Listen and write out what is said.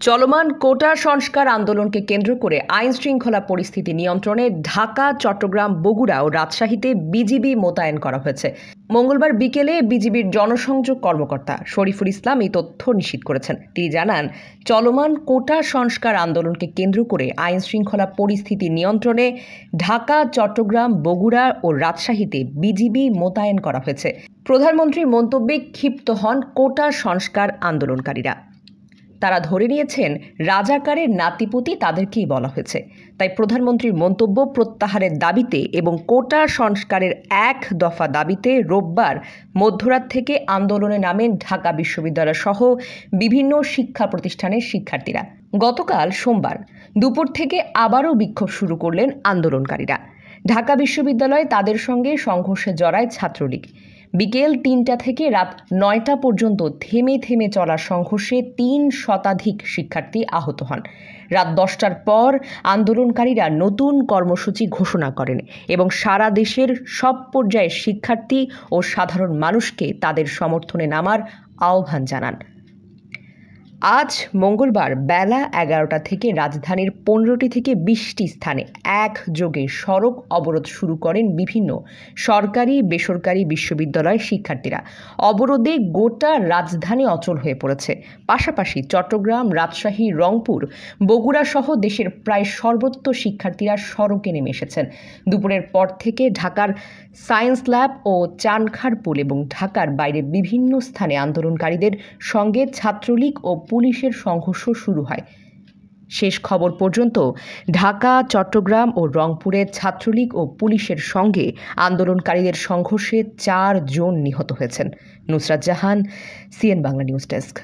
চলমান কোটা সংস্কার আন্দোলনকে কেন্দ্র করে আইন শৃঙ্খলা পরিস্থিতি নিয়ন্ত্রণে ঢাকা, চট্টগ্রাম, বগুড়া ও রাজশাহীতে বিজিবি মোতায়েন করা হয়েছে। মঙ্গলবার বিকেলে বিজিবির জনসংযোগ কর্মকর্তা শরীফুল ইসলাম এই তথ্য নিশ্চিত করেছেন। তিনি জানান, চলমান কোটা সংস্কার আন্দোলনকে কেন্দ্র করে আইন শৃঙ্খলা পরিস্থিতি নিয়ন্ত্রণে ঢাকা, চট্টগ্রাম, বগুড়া ও রাজশাহীতে বিজিবি মোতায়েন করা হয়েছে। প্রধানমন্ত্রীর মন্তব্যে ক্ষিপ্ত হন কোটা সংস্কার আন্দোলনকারীরা। তারা ধরে নিয়েছেন রাজাকারের নাতিপুতি তাদেরকেই বলা হয়েছে। তাই প্রধানমন্ত্রীর মন্তব্য প্রত্যাহারের দাবিতে এবং কোটা সংস্কারের এক দফা দাবিতে রোববার মধ্যরাত থেকে আন্দোলনে নামেন ঢাকা বিশ্ববিদ্যালয় সহ বিভিন্ন শিক্ষা প্রতিষ্ঠানের শিক্ষার্থীরা। গতকাল সোমবার দুপুর থেকে আবারও বিক্ষোভ শুরু করলেন আন্দোলনকারীরা। ঢাকা বিশ্ববিদ্যালয়ে তাদের সঙ্গে সংঘর্ষে জড়ায় ছাত্রলীগ। বিকেল ৩টা থেকে রাত ৯টা পর্যন্ত থেমে থেমে চলা সংঘর্ষে ৩ শতাধিক শিক্ষার্থী আহত হন। রাত ১০টার পর আন্দোলনকারীরা নতুন কর্মসূচি ঘোষণা করেন এবং সারা দেশের সব পর্যায়ের শিক্ষার্থী ও সাধারণ মানুষকে তাদের সমর্থনে নামার আহ্বান জানান। আজ মঙ্গলবার বেলা ১১টা থেকে রাজধানীর ১৫টি থেকে ২০টি স্থানে একযোগে সড়ক অবরোধ শুরু করেন বিভিন্ন সরকারি বেসরকারি বিশ্ববিদ্যালয়ের শিক্ষার্থীরা। অবরোধে গোটা রাজধানী অচল হয়ে পড়েছে। পাশাপাশি চট্টগ্রাম, রাজশাহী, রংপুর, বগুড়া সহ দেশের প্রায় সর্বত্র শিক্ষার্থীরা সড়কে নেমে এসেছেন। দুপুরের পর থেকে ঢাকার সায়েন্স ল্যাব ও চানখারপুল এবং ঢাকার বাইরে বিভিন্ন স্থানে আন্দোলনকারীদের সঙ্গে ছাত্রলীগ ও পুলিশের সংঘর্ষ শুরু হয়। শেষ খবর পর্যন্ত ঢাকা, চট্টগ্রাম ও রংপুরে ছাত্রলীগ ও পুলিশের সঙ্গে আন্দোলনকারীদের সংঘর্ষে ৪ জন নিহত হয়েছেন। Nusrat Jahan, CN Bangla news desk.